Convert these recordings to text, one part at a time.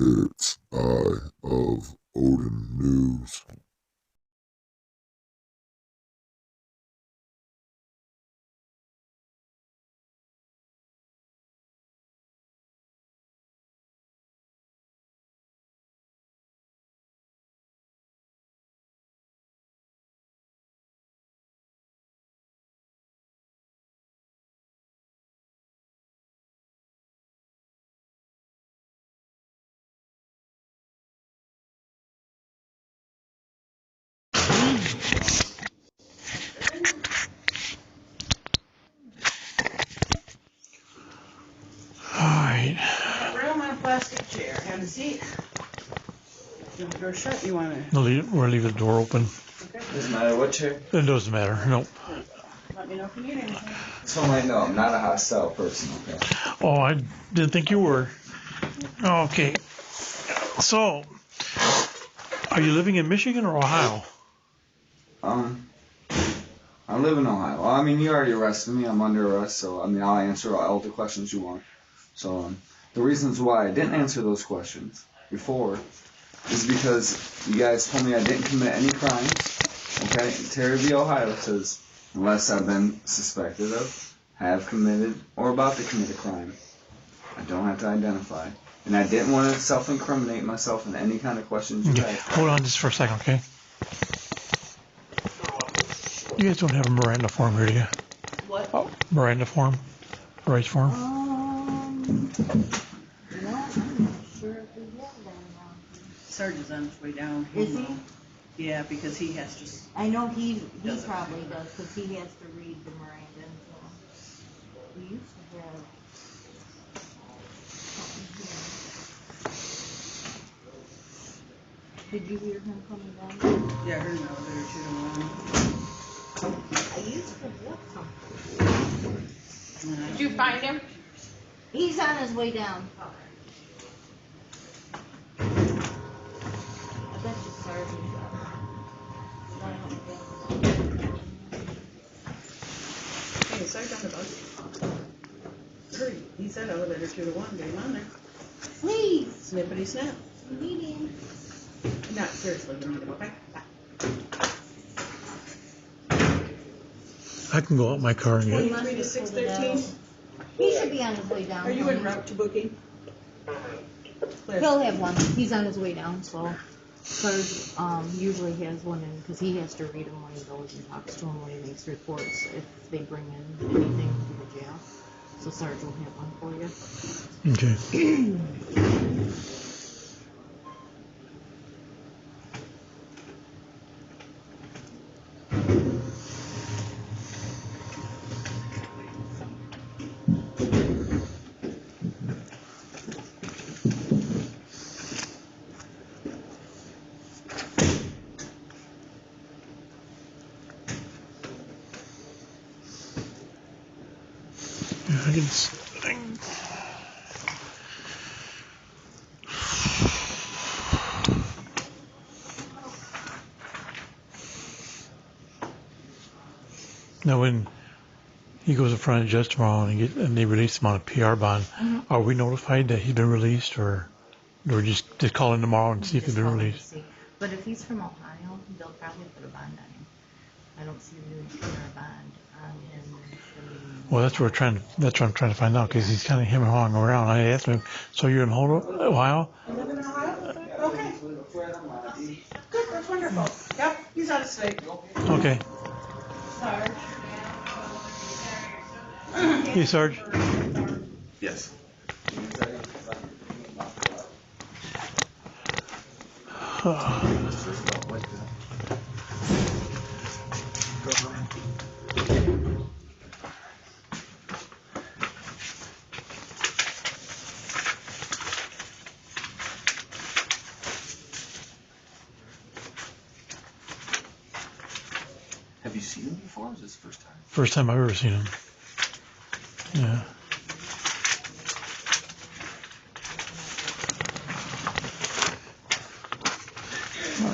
It's Eye of Odin News. Alright. Room on a plastic chair. Have a seat. You want the door shut? You want to? No, we'll leave the door open. Okay. Doesn't matter what chair. It doesn't matter. Nope. Let me know if you need anything. So I know I'm not a hostile person, okay? Oh, I didn't think you were. Okay. So, are you living in Michigan or Ohio? I live in Ohio. Well, I mean, you already arrested me. I'm under arrest, so I mean, I'll answer all the questions you want. So, the reasons why I didn't answer those questions before is because you guys told me I didn't commit any crimes. Okay? Terry v. Ohio says, unless I've been suspected of, have committed, or about to commit a crime, I don't have to identify. And I didn't want to self-incriminate myself in any kind of questions you Okay. asked. Hold on just for a second, okay? You guys don't have a Miranda form here, do you? What? Oh, Miranda form? Rights form? No, I'm not sure if we have that. Sarge is on his way down. Is he? Yeah, because he has to. I know he Does it? probably does, because he has to read the Miranda. We used to have something here. Did you hear him coming down? Yeah, I heard him elevator too. I used to have something. Did you find him? He's on his way down. I bet you Sarge is Hey, Sarge on the bus. Hurry. He said elevator 2 to 1. Get him on there. Please, Snippity snap. meeting. Not seriously. We don't need him. Okay. Bye. I can go out my car and get it. 23 to 613. He should be on his way down. Are you en route to booking? Clear. He'll have one. He's on his way down, so Sarge usually has one in because he has to read them when he goes and talks to him when he makes reports if they bring in anything to the jail. So Sarge will have one for you. Okay. I can Now, when he goes in front of the judge tomorrow and they release him on a PR bond, are we notified that he's been released, or just call in tomorrow and see if he's been released? But if he's from Ohio, they'll probably put a bond on him. I don't see really putting a bond on him. Well, that's what I'm trying to find out, because he's kind of hemming and hawing around. I asked him, so you're in Ohio? You live in Ohio? Okay. Good. That's wonderful. Yep. He's out of state. Okay. Sarge. Hey, Sarge. Yes. Have you seen him before? Or is this the first time? First time I've ever seen him. Yeah.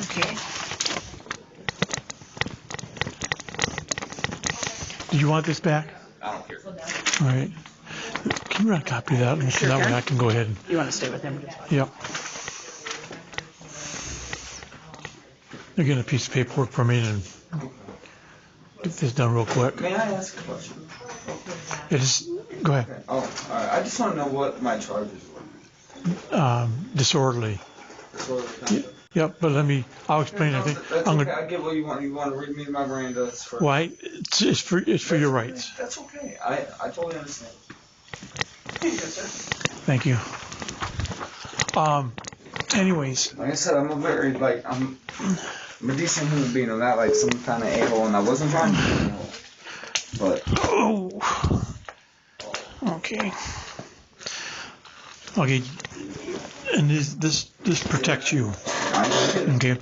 Okay. Do you want this back? I don't care. All right. Can you run a copy of that? And that way I can go ahead and. You want to stay with him? Yep. They're getting a piece of paperwork for me and get this done real quick. May I ask a question? It is, go ahead. Okay. Oh, all right. I just want to know what my charges were. Disorderly. Disorderly conduct. Yep, but I'll explain everything. That's I'm okay. gonna, I get what you want. You want to read me my Miranda. why? It's for your rights. That's okay. I totally understand. Thank you. Anyways, Like I said, I'm a decent human being. I'm not like some kind of a-hole, and I wasn't trying to be an a-hole. But okay. Okay, and this protects you. Okay.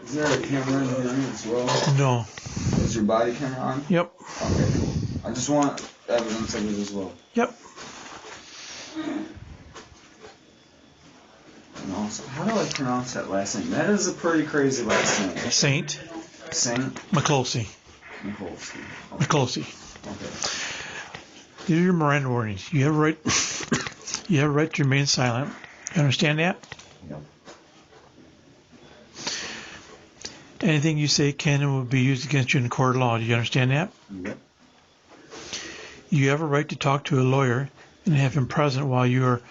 Is there a camera in here as well? No. Is your body camera on? Yep. Okay, cool. I just want evidence of it as well. Yep. And also, how do I pronounce that last name? That is a pretty crazy last name. Saint Saint McCloskey. Nicholson. McCloskey. Okay. These are your Miranda warnings. You have a right. You have a right to remain silent. You understand that? Yep. Anything you say can and will be used against you in a court of law. Do you understand that? Yep. You have a right to talk to a lawyer and have him present while you're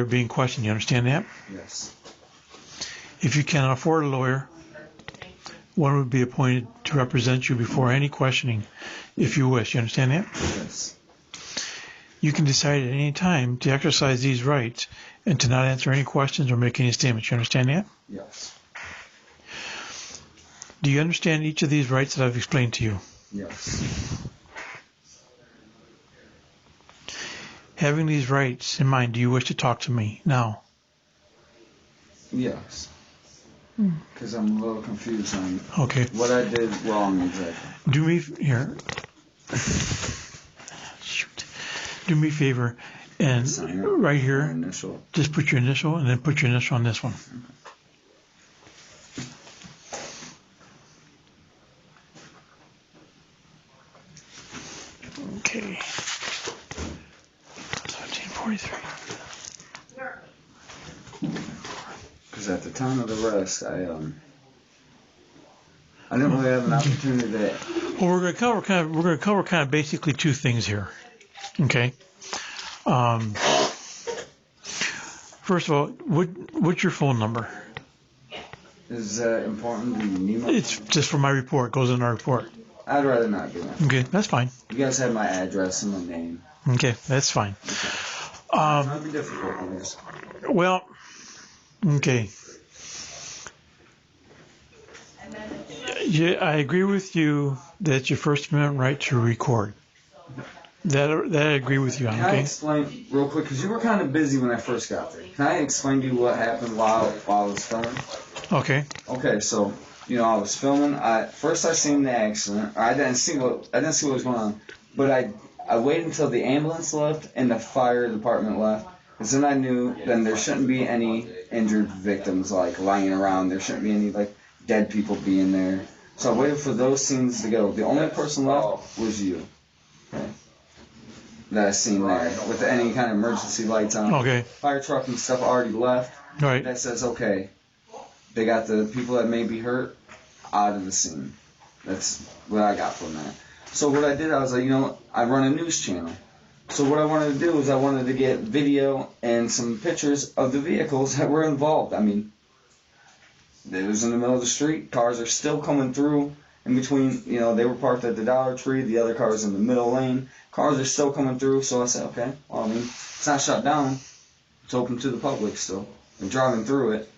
being questioned. You understand that? Yes. If you cannot afford a lawyer, one would be appointed to represent you before any questioning, if you wish. You understand that? Yes. You can decide at any time to exercise these rights and to not answer any questions or make any statements. You understand that? Yes. Do you understand each of these rights that I've explained to you? Yes. Having these rights in mind, do you wish to talk to me now? Yes. Because I'm a little confused on Okay. what I did wrong exactly. Do me here. Shoot. Do me a favor and Sign it. right My here, initial. just put your initial and then put your initial on this one. Okay. 1743. Because at the time of the arrest, I didn't really have an opportunity to. Well, we're going to cover kind of basically two things here. Okay. First of all, what's your phone number? Is that important? Do you need my? It's just for my report. It goes in our report. I'd rather not do that. Okay, that's fine. You guys have my address and my name. Okay, that's fine. That'd be difficult. Guys. Well, okay. Yeah, I agree with you that it's your First Amendment right to record. That I agree with you on. Can I Okay. explain real quick? Because you were kind of busy when I first got there. Can I explain to you what happened while I was filming? Okay. Okay, so I was filming. First I seen the accident. I didn't see what was going on, but I waited until the ambulance left and the fire department left, because then I knew then there shouldn't be any injured victims like lying around. There shouldn't be any like dead people being there. So I waited for those scenes to go. The only person left was you. Okay. That I seen there with any kind of emergency lights on. Okay. Fire truck and stuff already left. Right. That says, okay, they got the people that may be hurt out of the scene. That's what I got from that. So what I did, I was like, I run a news channel. So what I wanted to do was I wanted to get video and some pictures of the vehicles that were involved. I mean, it was in the middle of the street. Cars are still coming through in between. They were parked at the Dollar Tree. The other cars in the middle lane. Cars are still coming through. So I said, okay, well, I mean, it's not shut down. It's open to the public still. They're driving through it.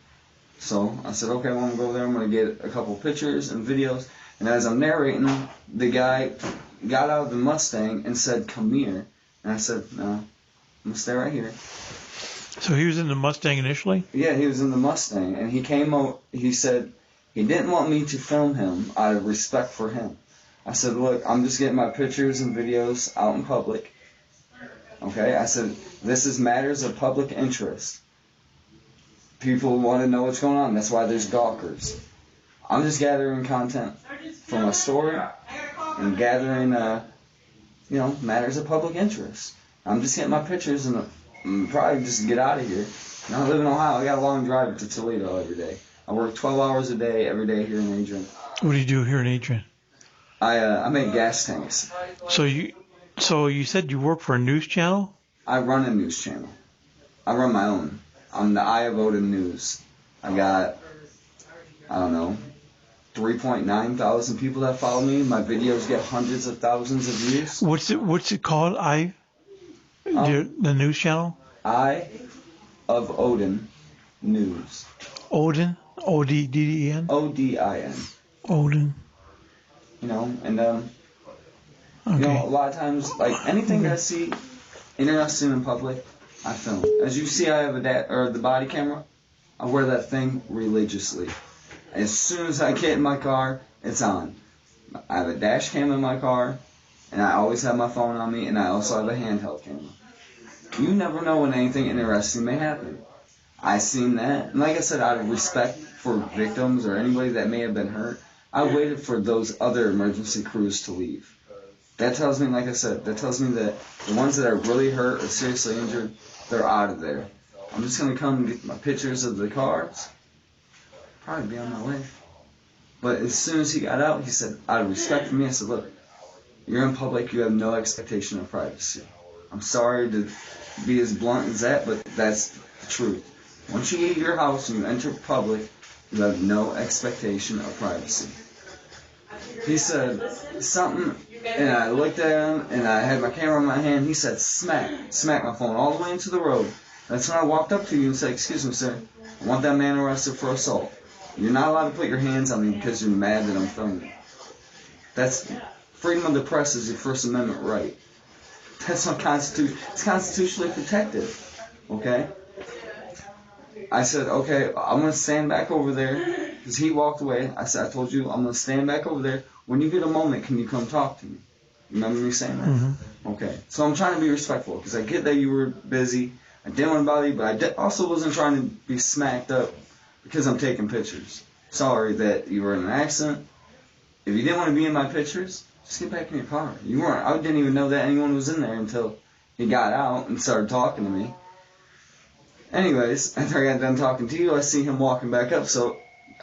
So I said, okay, well, I'm going to go there. I'm going to get a couple pictures and videos. And as I'm narrating, the guy got out of the Mustang and said, come here. And I said, no, I'm going to stay right here. So he was in the Mustang initially? Yeah, he was in the Mustang. And he came out, he said he didn't want me to film him out of respect for him. I said, look, I'm just getting my pictures and videos out in public. Okay? I said, this is matters of public interest. People want to know what's going on. That's why there's gawkers. I'm just gathering content from a story and gathering, matters of public interest. I'm just getting my pictures and Probably just get out of here. I live in Ohio. I got a long drive to Toledo every day. I work 12 hours a day every day here in Adrian. What do you do here in Adrian? I make gas tanks. So you said you work for a news channel? I run a news channel. I run my own. I'm the Eye of Odin News. I got, I don't know, 3.9 thousand people that follow me. My videos get hundreds of thousands of views. What's it called? The news channel? Eye of Odin News. Odin? O-D-D-E-N? O-D-I-N. Odin. You know, and Okay. you know, a lot of times, like anything I see interesting in public, I film. As you see, I have the body camera. I wear that thing religiously. As soon as I get in my car, it's on. I have a dash cam in my car, and I always have my phone on me, and I also have a handheld camera. You never know when anything interesting may happen. I seen that, and like I said, out of respect for victims or anybody that may have been hurt, I waited for those other emergency crews to leave. That tells me, like I said, that tells me that the ones that are really hurt or seriously injured, they're out of there. I'm just going to come and get my pictures of the cars. Probably be on my way. But as soon as he got out, he said, out of respect for me, I said, look, you're in public, you have no expectation of privacy. I'm sorry to be as blunt as that, but that's the truth. Once you leave your house and you enter public, you have no expectation of privacy. He said something, and I looked at him, and I had my camera in my hand. He said, smack my phone all the way into the road. That's when I walked up to you and said, excuse me, sir, I want that man arrested for assault. You're not allowed to put your hands on me because you're mad that I'm filming. That's freedom of the press is your First Amendment right. That's not it's constitutionally protected. Okay? I said, okay, I'm going to stand back over there. Because he walked away. I said, I told you, I'm going to stand back over there. When you get a moment, can you come talk to me? Remember me saying that? Mm-hmm. Okay. So I'm trying to be respectful. Because I get that you were busy. I didn't want to bother you. But I also wasn't trying to be smacked up because I'm taking pictures. Sorry that you were in an accident. If you didn't want to be in my pictures, just get back in your car. You weren't. I didn't even know that anyone was in there until he got out and started talking to me. Anyways, after I got done talking to you, I see him walking back up, so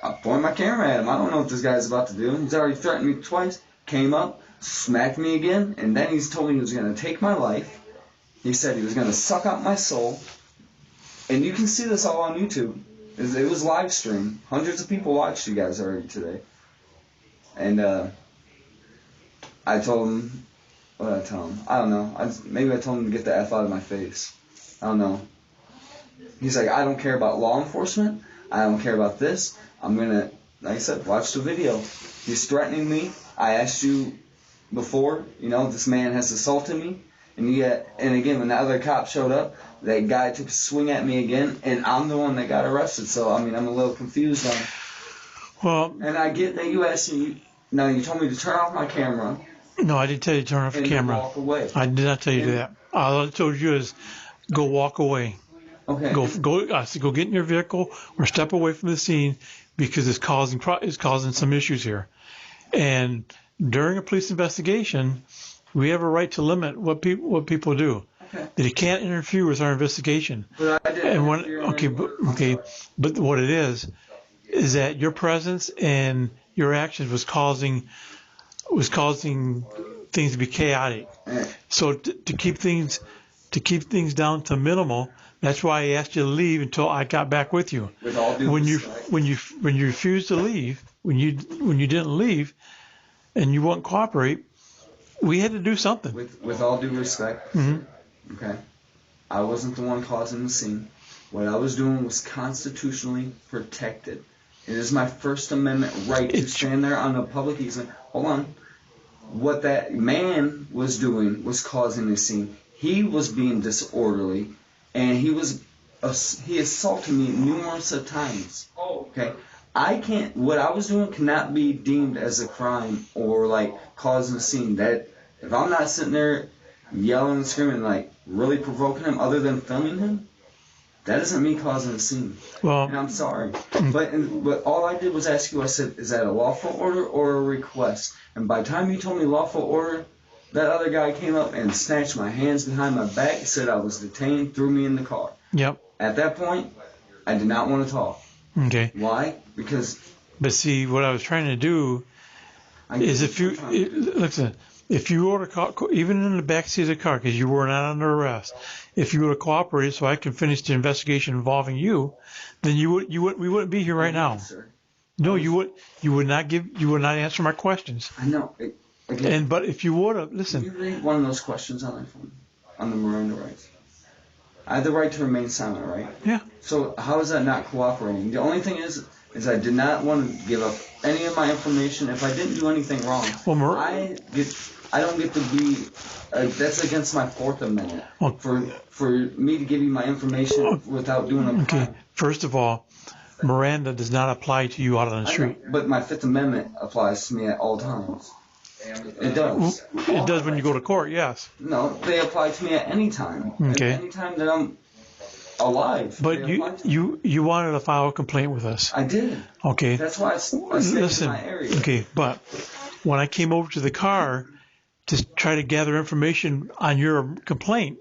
I point my camera at him. I don't know what this guy's about to do. He's already threatened me twice, came up, smacked me again, and then he's told me he was going to take my life. He said he was going to suck out my soul. And you can see this all on YouTube. It was live streamed. Hundreds of people watched you guys already today. And I told him, what did I tell him? I don't know. Maybe I told him to get the F out of my face. I don't know. He's like, I don't care about law enforcement. I don't care about this. I'm going to, like I said, watch the video. He's threatening me. I asked you before, this man has assaulted me. And again, when the other cop showed up, that guy took a swing at me again, and I'm the one that got arrested. So, I'm a little confused on it. Well, and I get that you asked me, now you told me to turn off my camera. No, I didn't tell you to turn off the camera. Walk away. I did not tell you that. All I told you is go walk away. Okay. I said go get in your vehicle or step away from the scene because it's causing some issues here. And during a police investigation, we have a right to limit what people do. Okay. That you can't interfere with our investigation. But I didn't. But what it is that your presence and your actions was causing things to be chaotic. Right. So to keep things down to minimal. That's why I asked you to leave until I got back with you. With all due respect. When you refused to leave, when you didn't leave, and you wouldn't cooperate, we had to do something. With all due respect. Mm-hmm. Okay. I wasn't the one causing the scene. What I was doing was constitutionally protected. It is my First Amendment right to stand there on a public easement. Hold on. What that man was doing was causing the scene. He was being disorderly. And he assaulted me numerous of times. Okay, what I was doing cannot be deemed as a crime or like causing a scene. That if I'm not sitting there yelling and screaming, really provoking him, other than filming him, that isn't me causing a scene. Well, and I'm sorry, but all I did was ask you. I said, is that a lawful order or a request? And by the time you told me lawful order, That other guy came up and snatched my hands behind my back, said I was detained, threw me in the car. Yep. At that point, I did not want to talk. Okay. Why? Because... But see, what I was trying to do is if you were to even in the backseat of the car, because you were not under arrest, if you were to cooperate so I can finish the investigation involving you, then we wouldn't be here right now. Sir. No, you would not answer my questions. I know. Again, But if you would have, can listen. you read one of those questions on my phone? On the Miranda rights. I had the right to remain silent, right? Yeah. So how is that not cooperating? The only thing is I did not want to give up any of my information. If I didn't do anything wrong, Well, I don't get to be. That's against my Fourth Amendment. For me to give you my information without doing a crime. Okay. First of all, Miranda does not apply to you out on the street. But my Fifth Amendment applies to me at all times. It does. It does when you go to court, yes. No, they apply to me at any time. Okay. At any time that I'm alive. But you wanted to file a complaint with us. I did. Okay. That's why I stayed in my area. Okay, but when I came over to the car to try to gather information on your complaint,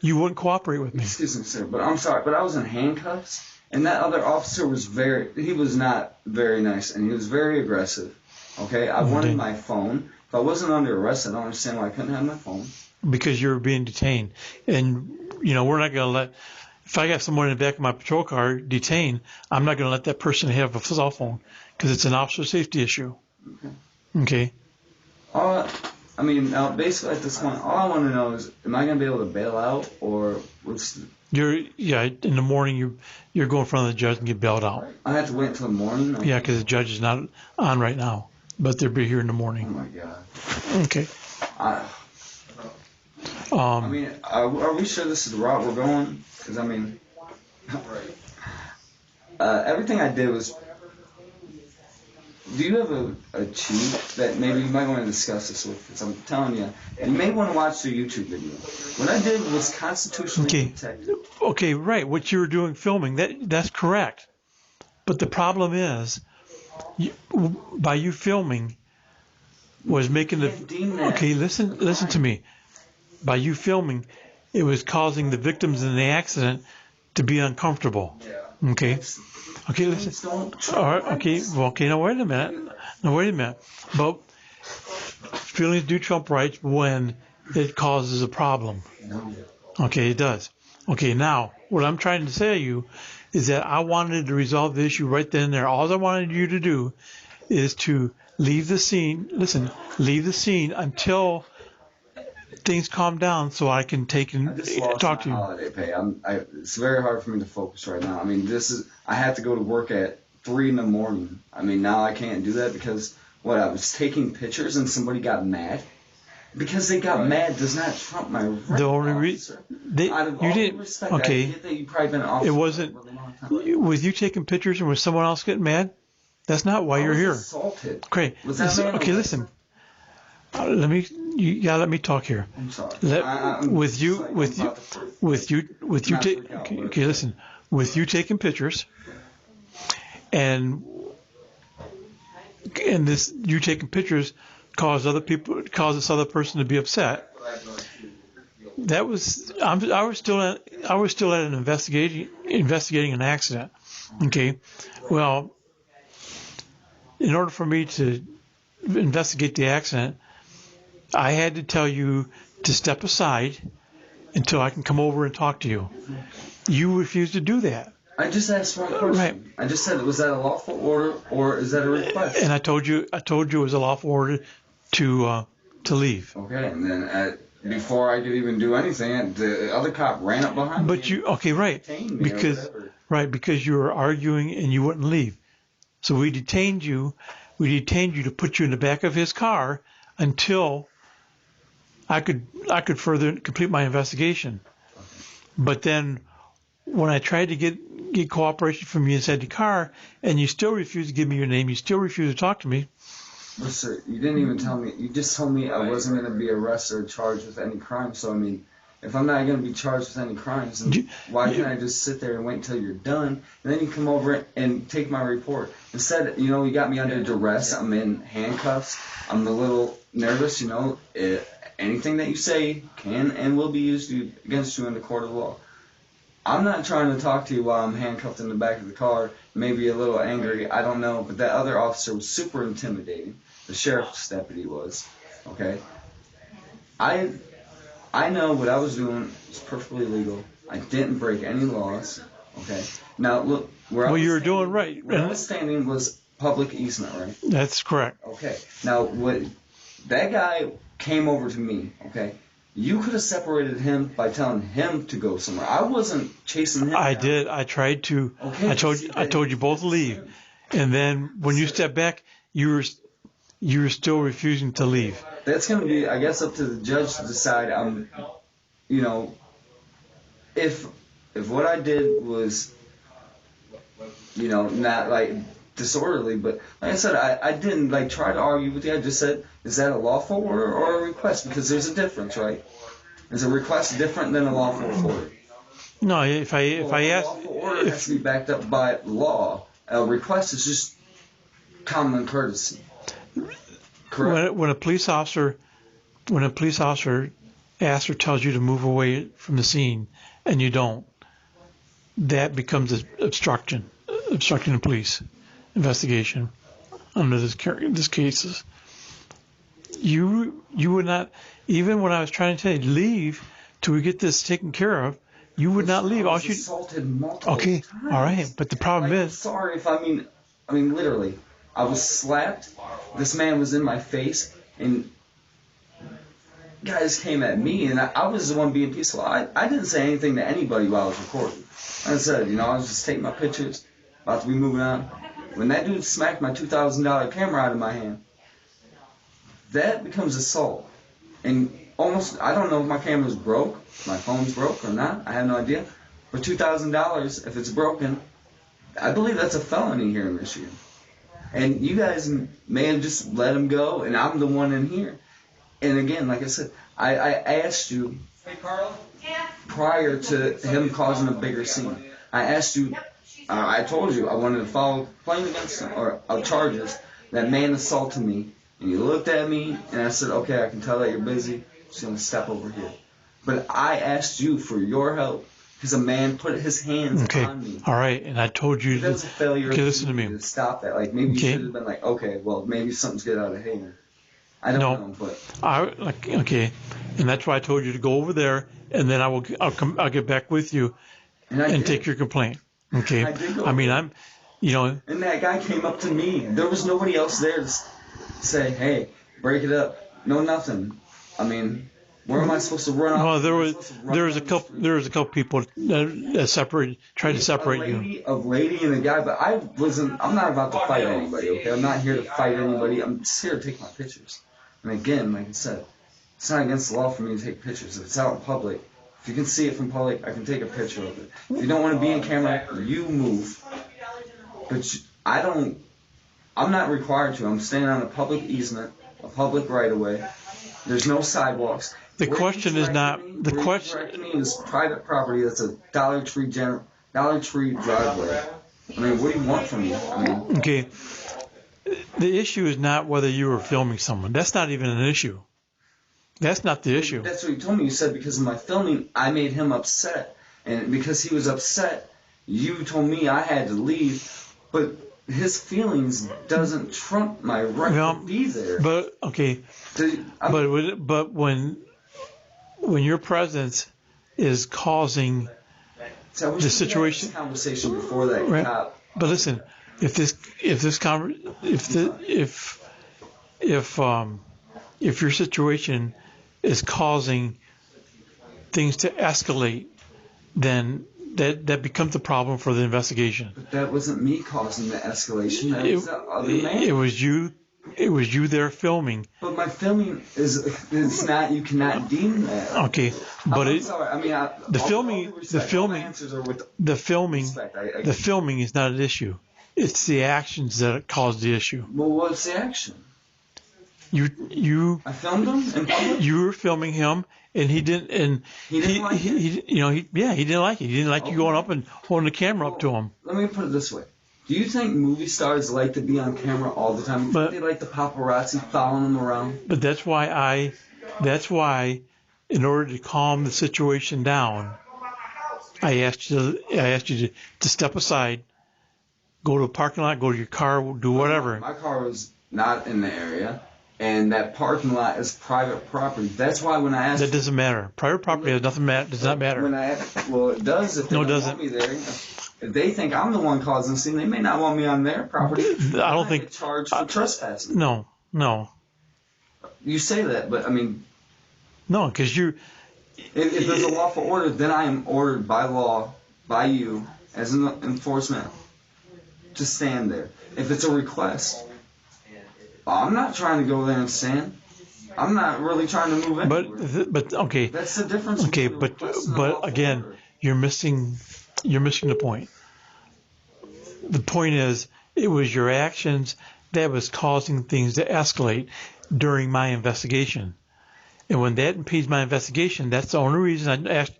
you wouldn't cooperate with me. Excuse me, sir, but I'm sorry, but I was in handcuffs, and that other officer was he was not very nice, and he was very aggressive. Okay, I wanted my phone. If I wasn't under arrest, I don't understand why I couldn't have my phone. Because you were being detained. And, we're not going to let... If I got someone in the back of my patrol car detained, I'm not going to let that person have a cell phone because it's an officer safety issue. Okay? Basically at this point, all I want to know is, am I going to be able to bail out, or what's... In the morning, you're going in front of the judge and get bailed out. I have to wait until the morning? Yeah, because the judge is not on right now. But they'll be here in the morning. Oh, my God. Okay. Are we sure this is the route we're going? Because, everything I did was... Do you have a chief that maybe you might want to discuss this with? Because I'm telling you, you may want to watch the YouTube video. What I did was constitutionally protected. Okay, right. What you were doing filming, that's correct. But the problem is... by you filming was making the... Okay, listen to me. By you filming, it was causing the victims in the accident to be uncomfortable. Okay? Okay, listen. All right, okay. Well, okay, now wait a minute. But feelings do trump rights when it causes a problem. Okay, it does. Okay, now, what I'm trying to say to you is that I wanted to resolve the issue right then and there. All I wanted you to do is to leave the scene. Listen, leave the scene until things calm down so I can talk to you. Holiday pay. It's very hard for me to focus right now. I have to go to work at 3 in the morning. Now I can't do that because I was taking pictures and somebody got mad. Because they got mad does not trump my right. The only reason you didn't. Respect, okay. I get that you've probably been an officer. It wasn't. For a long time. Was you taking pictures and was someone else getting mad? That's not why you're here. Assaulted. Great. Okay, listen. Let me talk here. I'm sorry. Okay, listen. With you taking pictures, and you taking pictures cause this other person to be upset. I was still at an investigating an accident. Okay. Well, in order for me to investigate the accident, I had to tell you to step aside until I can come over and talk to you. You refused to do that. I just asked one question. Right. I just said, was that a lawful order or is that a request? And I told you it was a lawful order to leave. Okay, and then before I could even do anything, the other cop ran up behind me. But because you were arguing and you wouldn't leave. So we detained you to put you in the back of his car until I could further complete my investigation. But then when I tried to get cooperation from you inside the car, and you still refused to give me your name, you still refused to talk to me. Well, sir, you didn't even tell me. You just told me I wasn't going to be arrested or charged with any crime. So, if I'm not going to be charged with any crimes, then why can't I just sit there and wait until you're done? And then you come over and take my report. Instead, you got me under duress. I'm in handcuffs. I'm a little nervous, anything that you say can and will be used against you in the court of law. I'm not trying to talk to you while I'm handcuffed in the back of the car, maybe a little angry, I don't know, but that other officer was super intimidating. The sheriff's deputy was, okay? I know what I was doing was perfectly legal. I didn't break any laws, okay? Now, look, you were doing right. Where I was standing was public easement, right? That's correct. Okay. Now, that guy came over to me, okay? You could have separated him by telling him to go somewhere. I wasn't chasing him. I did. I tried to. Okay. I told you both to leave, and then when you stepped back, you were still refusing to leave. That's going to be, I guess, up to the judge to decide. You know, if what I did was, you know, not like disorderly, but like I said, I didn't like try to argue with you. I just said, is that a lawful order or a request? Because there's a difference, right? Is a request different than a lawful order? No, if I ask, a lawful order has to be backed up by law. A request is just common courtesy. Correct. When a police officer asks or tells you to move away from the scene and you don't, that becomes an obstructing the police investigation under this cases. You would not, even when I was trying to tell you leave till we get this taken care of, you would not leave. I was assaulted multiple times. All right, but the problem like, is, sorry if I mean literally, I was slapped. This man was in my face, and guys came at me, and I was the one being peaceful. I didn't say anything to anybody while I was recording. I said, you know, I was just taking my pictures, about to be moving on. When that dude smacked my $2,000 camera out of my hand, that becomes assault. And almost, I don't know if my camera's broke, my phone's broke or not, I have no idea. For $2,000, if it's broken, I believe that's a felony here in Michigan. And you guys may have just let him go, and I'm the one in here. And again, like I said, I asked you prior to him causing a bigger scene. I asked you, I told you I wanted to file a claim against him, or charges. That man assaulted me, and you looked at me, and I said, okay, I can tell that you're busy. I'm just going to step over here. But I asked you for your help, because a man put his hands on me. All right, and I told you that was a failure listen to me. To stop that. Like, maybe you should have been like, okay, well, maybe something's get out of hand. I don't know, but okay, and that's why I told you to go over there, and then I'll get back with you and take your complaint. Okay, I'm, you know. And that guy came up to me. There was nobody else there to say, hey, break it up. No, nothing. I mean, where am I supposed to run off? Well, there was a couple people that tried to separate you. A lady and a guy, but I'm not about to fight anybody, okay? I'm not here to fight anybody. I'm just here to take my pictures. And again, like I said, it's not against the law for me to take pictures. If it's out in public, if you can see it from public, I can take a picture of it. If you don't want to be in camera, you move. But I'm not required to. I'm standing on a public easement, a public right-of-way. There's no sidewalks. The question is not the question. Where you is private property. That's a Dollar Tree driveway. I mean, what do you want from me? Okay. The issue is not whether you were filming someone. That's not even an issue. That's not the issue. That's what you told me. You said because of my filming, I made him upset. And because he was upset, you told me I had to leave. But his feelings doesn't trump my right to be there. But, okay. But when your presence is causing the situation. Conversation before that, right? Cop. But listen, if your situation is causing things to escalate, then that becomes a problem for the investigation. But that wasn't me causing the escalation. That was the other man. It was you there filming. But my filming is not. You cannot deem that. Okay, but I'm sorry. I mean, the filming is not an issue. It's the actions that cause the issue. Well, what's the action? I filmed him in public? You were filming him, and he didn't. And he didn't like it? He didn't like it. He didn't like you going up and holding the camera up to him. Let me put it this way. Do you think movie stars like to be on camera all the time? Do you think they like the paparazzi following them around? But that's why That's why, in order to calm the situation down, I asked you to step aside, go to a parking lot, go to your car, do whatever. My car was not in the area, and that parking lot is private property. That's why when I asked, That doesn't matter. Private property does not matter. When well, it does if they No, it don't doesn't. want me there. If they think I'm the one causing the scene, they may not want me on their property. I don't think get charged for trespassing. No. You say that, but I mean, No, because if there's a lawful order, then I am ordered by law, by you, as an enforcement, to stand there. If it's a request, I'm not trying to go there and stand. I'm not really trying to move anywhere. But okay. That's the difference. Okay, between a request and a but lawful again, order. you're missing the point. The point is, it was your actions that was causing things to escalate during my investigation. And when that impedes my investigation, that's the only reason I asked.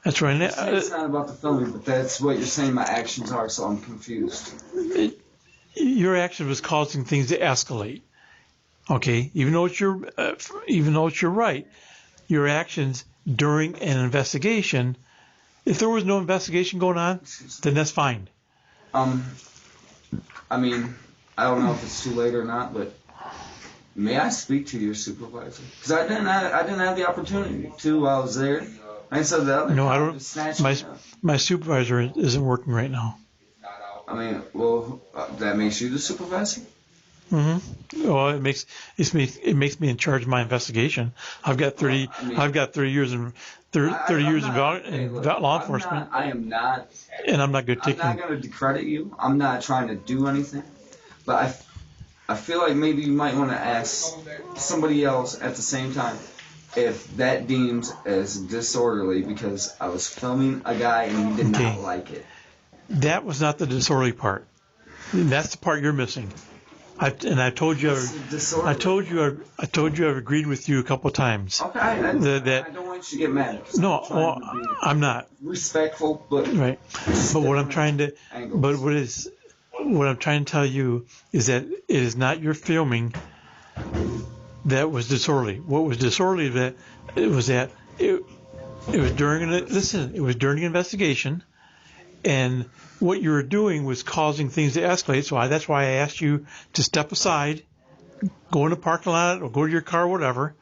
That's right. You say it's not about the filming, but that's what you're saying my actions are, so I'm confused. Your action was causing things to escalate. Okay, even though it's your right, your actions during an investigation. If there was no investigation going on, then that's fine. I mean, I don't know if it's too late or not, but may I speak to your supervisor? Because I didn't have the opportunity to while I was there. I said the other. No, I cop don't. just snatched me up. My supervisor isn't working right now. I mean, well, that makes you the supervisor. Mm-hmm. Well, it makes me in charge of my investigation. I've got 30 years in 30 years in law enforcement. I am not. And I'm not good I'm taking. not going to discredit you. I'm not trying to do anything, but I feel like maybe you might want to ask somebody else at the same time if that deems as disorderly because I was filming a guy and he did not like it. That was not the disorderly part. That's the part you're missing. I told you I've agreed with you a couple of times. Okay, I don't want you to get mad. No, well, I'm not. Respectful, but right. But what I'm trying to, what I'm trying to tell you is that it is not your filming that was disorderly. What was disorderly was during an investigation, and what you were doing was causing things to escalate. So that's why I asked you to step aside, go in the parking lot, or go to your car, whatever,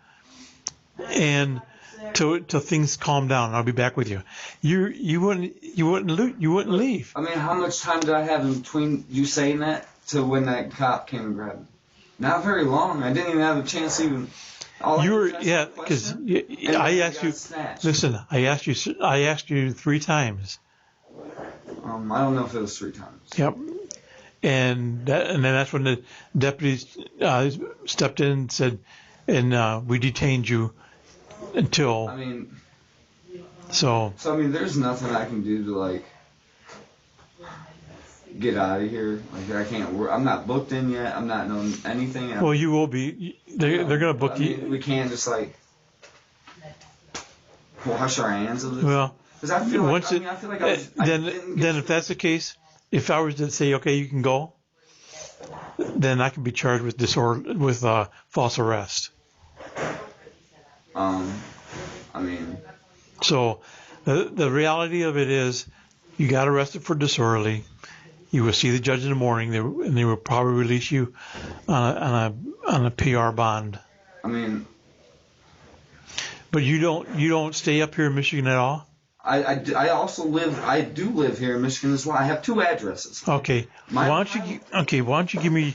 and till things calm down. I'll be back with you. You wouldn't leave. I mean, how much time did I have in between you saying that to when that cop came and grabbed me? Not very long. I didn't even have a chance to even. Because I asked you. Listen, I asked you 3 times. I don't know if it was 3 times. Yep. And then that's when the deputies stepped in and said, and we detained you until. I mean. So I mean, there's nothing I can do to get out of here. I can't work. I'm not booked in yet. I'm not knowing anything. Well, you will be. They're going to book you. We can't just wash our hands of this. Well. Because I feel like I was. Then if that's the case, if I was to say, okay, you can go, then I can be charged with false arrest. I mean. So the reality of it is, you got arrested for disorderly. You will see the judge in the morning, and they will probably release you on a PR bond. I mean. But you don't stay up here in Michigan at all. I do live here in Michigan as well. I have 2 addresses. Okay. Why don't you give me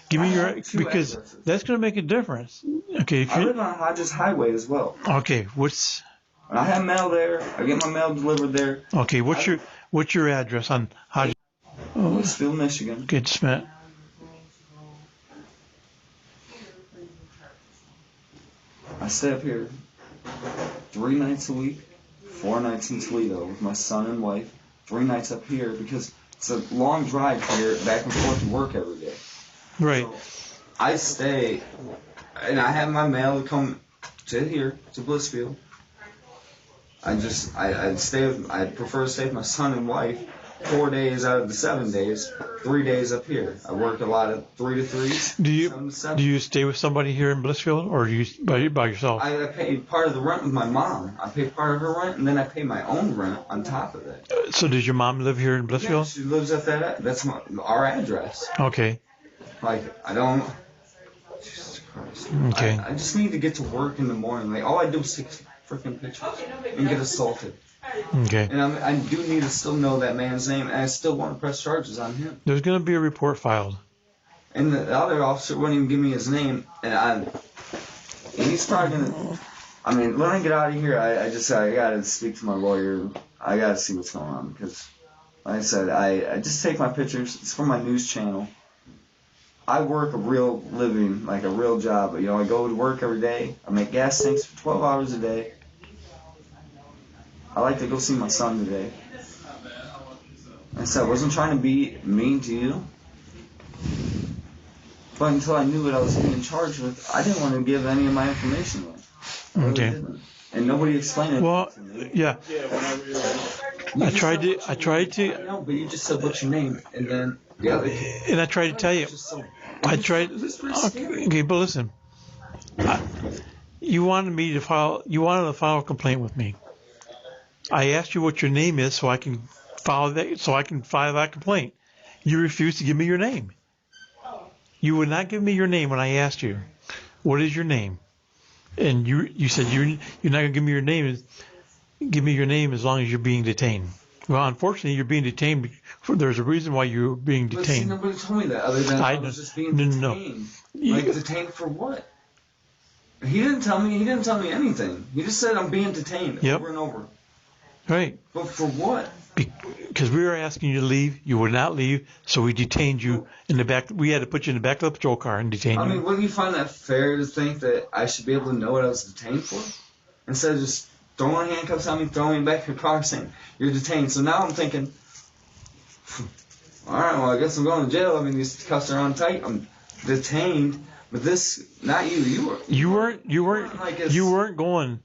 your, because addresses. that's going to make a difference. Okay. I live on Hodges Highway as well. Okay. I have mail there. I get my mail delivered there. Okay. What's your address on Hodges? Louisville, Michigan. Okay, just a minute. I stay up here 3 nights a week. 4 nights in Toledo with my son and wife, 3 nights up here because it's a long drive here back and forth to work every day. Right. So I stay, and I have my mail to come to here, to Blissfield. I prefer to stay with my son and wife 4 days out of the 7 days, 3 days up here. I work a lot of 3 to 3s. Do 7 to 7. you stay with somebody here in Blissfield, or do you by yourself? I pay part of the rent with my mom. I pay part of her rent, and then I pay my own rent on top of it. So does your mom live here in Yeah, Blissfield? she lives at that's our address. Okay. Like, I don't. Jesus Christ. Okay. I just need to get to work in the morning. Like, all I do is take freaking pictures and get assaulted. Okay. And I do need to still know that man's name, and I still want to press charges on him. There's going to be a report filed. And the other officer wouldn't even give me his name, and he's probably gonna. I mean, when I get out of here, I gotta speak to my lawyer. I gotta see what's going on because, like I said, I just take my pictures. It's for my news channel. I work a real living, like a real job. You know, I go to work every day. I make gas tanks for 12 hours a day. I like to go see my son today. Like I said, I wasn't trying to be mean to you. But until I knew what I was being charged with, I didn't want to give any of my information away. I really Okay. didn't. And nobody explained it Well, to me. yeah. I tried to. I know, but you just said, what's your name? And then the other kid. And I tried to tell you. I tried. Okay, but listen. You wanted me to file. You wanted to file a complaint with me. I asked you what your name is so I can file that. So I can file that complaint. You refused to give me your name. You would not give me your name when I asked you, what is your name? And you said you're not going to give me your name. Give me your name as long as you're being detained. Well, unfortunately, you're being detained. There's a reason why you're being But see, detained. nobody told me that other than I was just being detained. Like, detained for what? He didn't tell me anything. He just said I'm being detained over and over. Right. But for what? Because we were asking you to leave. You would not leave, so we detained you in the back. We had to put you in the back of the patrol car and detain you. I mean, wouldn't you find that fair to think that I should be able to know what I was detained for? Instead of just throwing handcuffs on me, throwing me back in the car saying, you're detained. So now I'm thinking, all right, well, I guess I'm going to jail. I mean, these cuffs are on tight. I'm detained. But this, not you. You weren't going.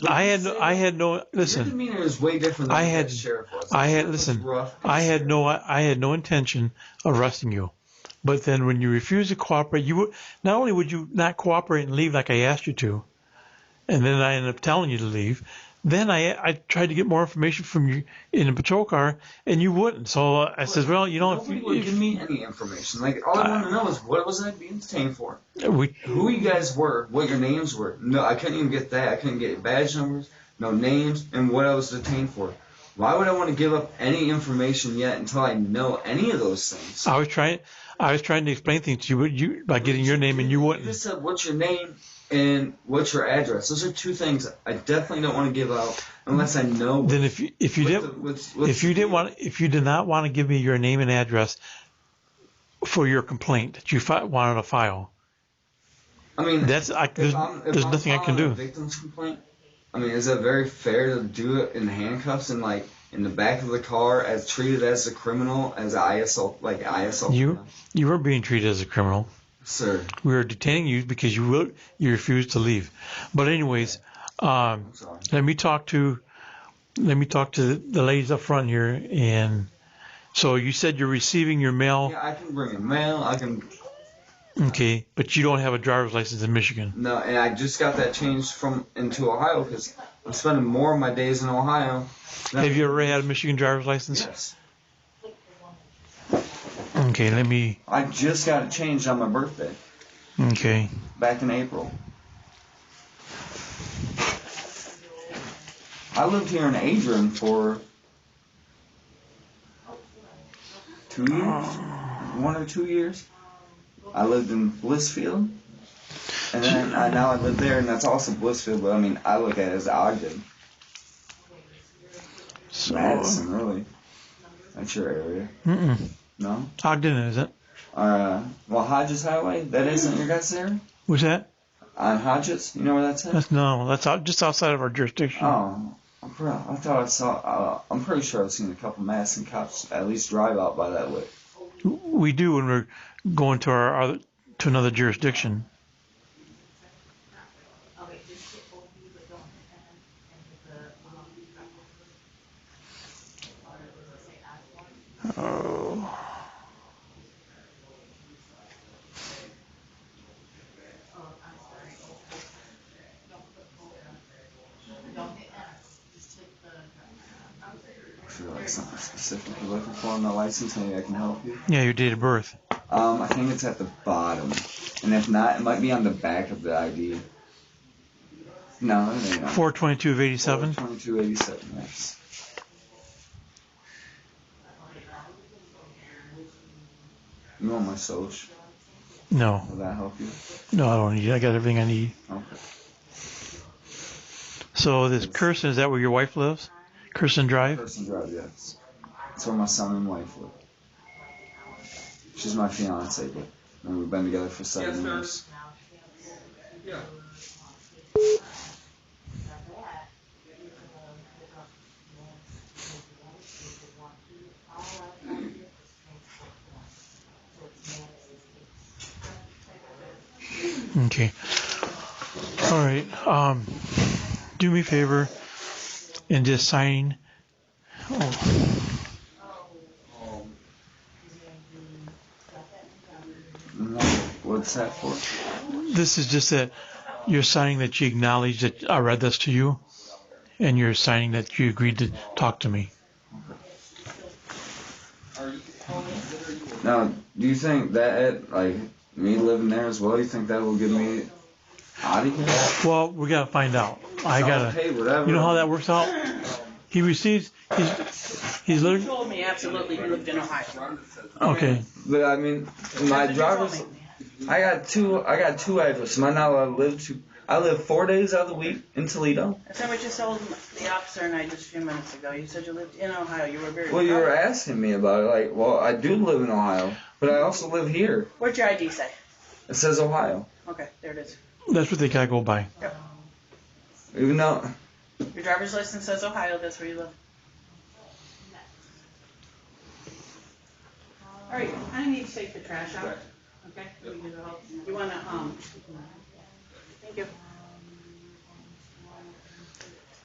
I had no. Listen. Your demeanor is way different than the sheriff was. I had no intention of arresting you. But then when you refused to cooperate, not only would you not cooperate and leave like I asked you to, and then I ended up telling you to leave. Then I tried to get more information from you in the patrol car, and you wouldn't. So I said, well, you know, nobody would give me any information. Like, all I want to know is what was I being detained for? Who you guys were, what your names were. No, I couldn't even get that. I couldn't get badge numbers, no names, and what I was detained for. Why would I want to give up any information yet until I know any of those things? I was trying to explain things to you by getting your name, and you wouldn't. You just said, what's your name? And what's your address? Those are two things I definitely don't want to give out unless I know. Then if you did not want to give me your name and address for your complaint that you wanted to file, I mean, there's nothing I can do. A victim's complaint. I mean, is it very fair to do it in handcuffs and like in the back of the car, as treated as a criminal, as ISO, like ISO? You were being treated as a criminal. Sir. We were detaining you because you refused to leave. But anyways, let me talk to the ladies up front here. And so you said you're receiving your mail. Yeah, I can bring in mail. I can. Okay, but you don't have a driver's license in Michigan. No, and I just got that changed into Ohio because I'm spending more of my days in Ohio. Have you ever had a Michigan driver's license? Yes. Okay, I just got it changed on my birthday. Okay. Back in April. I lived here in Adrian for 2 years. 1 or 2 years. I lived in Blissfield. And then now I live there, and that's also Blissfield, but I mean, I look at it as Ogden. Madison, really. That's your area. Mm-mm. No? Ogden, is it? Well, Hodges Highway, that isn't your guys' area? What's that? On Hodges? You know where that's at? That's just outside of our jurisdiction. Oh, I thought I saw, I'm pretty sure I've seen a couple Madison cops at least drive out by that way. We do when we're going to to another jurisdiction. feel like something specific you're looking for on the license. Maybe I can help you. Yeah, your date of birth. I think it's at the bottom, and if not, it might be on the back of the ID. No, it ain't. 422 of 87. 2287. Yes. You want my social? No, Will that help you? no, I don't need it. I got everything I need. Okay. So this Kirsten, is that where your wife lives? Kirsten Drive? Person Drive, yes. That's where my son and wife live. She's my fiance, but and we've been together for 7 years. Yeah. Okay. All right. Do me a favor and just sign. Oh, No, what's that for? this is just that you're signing that you acknowledge that I read this to you, and you're signing that you agreed to talk to me. Now, do you think that, like, me living there as well, you think that will give me audit? Well, we gotta find out. I gotta. Okay, whatever. You know how that works out? He receives. He's You living. told me absolutely you lived in Ohio. Okay. But I mean, my driver's. I got two addresses. I live 4 days out of the week in Toledo. That's what you told the officer and I just a few minutes ago. You said you lived in Ohio. You were very Well, you were asking me about it. Like, well, I do live in Ohio, but I also live here. What'd your ID say? It says Ohio. Okay, there it is. That's what they gotta go by. Yep. Even though. Your driver's license says Ohio. That's where you live. All right, I need to take the trash out. Okay? You want to, thank you.